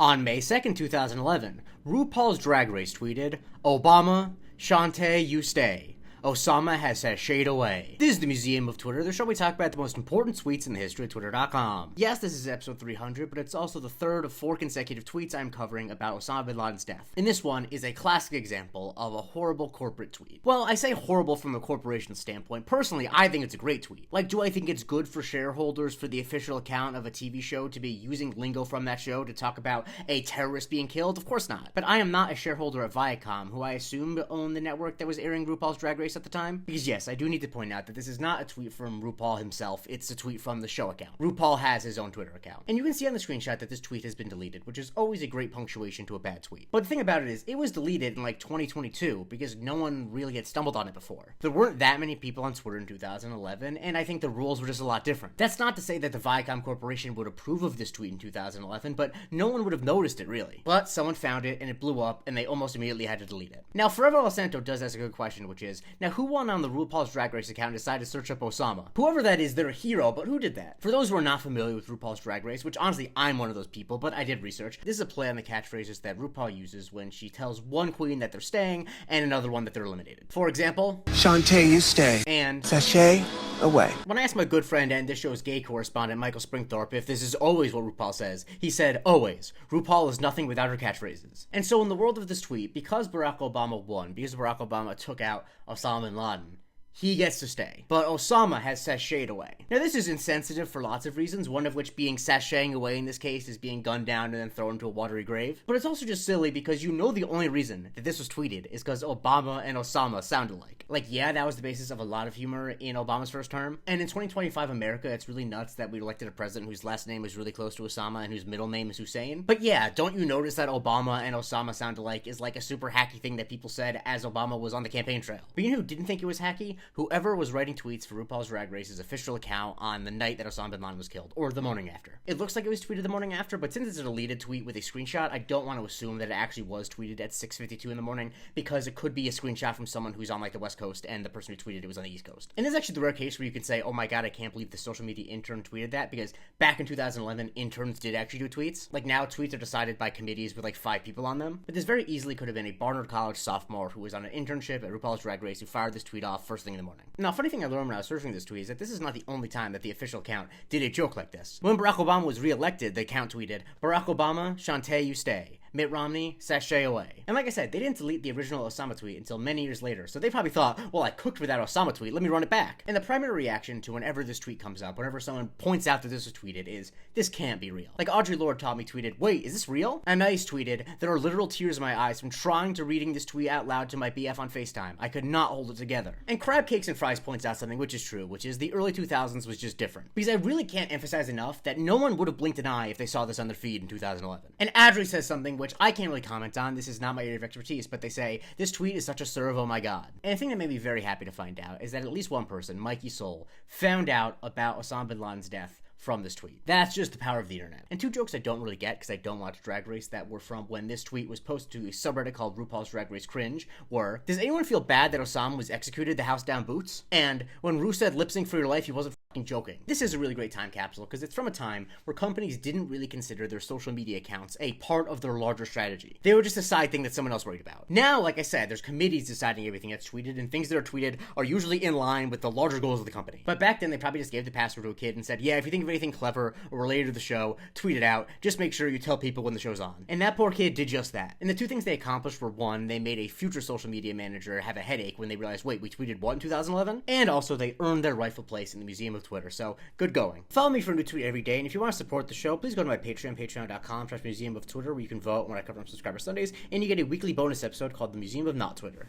On May 2nd, 2011, RuPaul's Drag Race tweeted, "Obama, shantay, you stay. Osama has sashayed away." This is the Museum of Twitter, the show we talk about the most important tweets in the history of Twitter.com. Yes, this is episode 300, but it's also the third of 4 consecutive tweets I'm covering about Osama bin Laden's death. And this one is a classic example of a horrible corporate tweet. Well, I say horrible from a corporation standpoint. Personally, I think it's a great tweet. Like, do I think it's good for shareholders for the official account of a TV show to be using lingo from that show to talk about a terrorist being killed? Of course not. But I am not a shareholder at Viacom, who I assumed owned the network that was airing RuPaul's Drag Race at the time. Because yes, I do need to point out that this is not a tweet from RuPaul himself, it's a tweet from the show account. RuPaul has his own Twitter account. And you can see on the screenshot that this tweet has been deleted, which is always a great punctuation to a bad tweet. But the thing about it is, it was deleted in like 2022 because no one really had stumbled on it before. There weren't that many people on Twitter in 2011, and I think the rules were just a lot different. That's not to say that the Viacom Corporation would approve of this tweet in 2011, but no one would have noticed it really. But someone found it and it blew up, and they almost immediately had to delete it. Now, Forever El Santo does ask a good question, which is, now who on the RuPaul's Drag Race account decided to search up Osama? Whoever that is, they're a hero, but who did that? For those who are not familiar with RuPaul's Drag Race, which honestly I'm one of those people, but I did research, this is a play on the catchphrases that RuPaul uses when she tells one queen that they're staying and another one that they're eliminated. For example, shantay, you stay. And sashayed away. When I asked my good friend and this show's gay correspondent Michael Springthorpe if this is always what RuPaul says, he said, always. RuPaul is nothing without her catchphrases. And so in the world of this tweet, because Barack Obama won, because Barack Obama took out Osama bin Laden, he gets to stay. But Osama has sashayed away. Now this is insensitive for lots of reasons, one of which being sashaying away in this case is being gunned down and then thrown into a watery grave. But it's also just silly because you know the only reason that this was tweeted is because Obama and Osama sound alike. Like, yeah, that was the basis of a lot of humor in Obama's first term. And in 2025 America, it's really nuts that we elected a president whose last name is really close to Osama and whose middle name is Hussein. But yeah, don't you notice that Obama and Osama sound alike is like a super hacky thing that people said as Obama was on the campaign trail. But you know who didn't think it was hacky? Whoever was writing tweets for RuPaul's Drag Race's official account on the night that Osama bin Laden was killed, or the morning after. It looks like it was tweeted the morning after, but since it's a deleted tweet with a screenshot, I don't want to assume that it actually was tweeted at 6:52 in the morning, because it could be a screenshot from someone who's on like the West Coast, and the person who tweeted it was on the East Coast. And this is actually the rare case where you can say, oh my god, I can't believe the social media intern tweeted that, because back in 2011, interns did actually do tweets. Like now, tweets are decided by committees with like 5 people on them, but this very easily could have been a Barnard College sophomore who was on an internship at RuPaul's Drag Race who fired this tweet off first thing in the morning. Now, funny thing I learned when I was searching this tweet is that this is not the only time that the official account did a joke like this. When Barack Obama was re-elected, the account tweeted, "Barack Obama, shantay, you stay. Mitt Romney, sashay away." And like I said, they didn't delete the original Osama tweet until many years later, so they probably thought, well, I cooked with that Osama tweet, let me run it back. And the primary reaction to whenever this tweet comes up, whenever someone points out that this was tweeted, is, this can't be real. Like Audrey Lorde taught me tweeted, wait, is this real? And Nice tweeted, there are literal tears in my eyes from trying to reading this tweet out loud to my BF on FaceTime. I could not hold it together. And Crab Cakes and Fries points out something which is true, which is the early 2000s was just different. Because I really can't emphasize enough that no one would have blinked an eye if they saw this on their feed in 2011. And Adri says something which I can't really comment on, this is not my area of expertise, but they say, this tweet is such a serve, oh my god. And the thing that made me very happy to find out is that at least one person, Mikey Soul, found out about Osama bin Laden's death from this tweet. That's just the power of the internet. And 2 jokes I don't really get because I don't watch Drag Race that were from when this tweet was posted to a subreddit called RuPaul's Drag Race Cringe were, does anyone feel bad that Osama was executed the house down boots? And when Ru said lip sync for your life, he wasn't f***ing joking. This is a really great time capsule because it's from a time where companies didn't really consider their social media accounts a part of their larger strategy. They were just a side thing that someone else worried about. Now, like I said, there's committees deciding everything that's tweeted, and things that are tweeted are usually in line with the larger goals of the company. But back then, they probably just gave the password to a kid and said, yeah, if you think of anything clever or related to the show, tweet it out. Just make sure you tell people when the show's on. And that poor kid did just that. And the 2 things they accomplished were, 1, they made a future social media manager have a headache when they realized, wait, we tweeted what in 2011? And also, they earned their rightful place in the Museum of Twitter. So, good going. Follow me for a new tweet every day, and if you want to support the show, please go to my Patreon, patreon.com/Museum of Twitter, where you can vote when I cover on Subscriber Sundays, and you get a weekly bonus episode called The Museum of Not Twitter.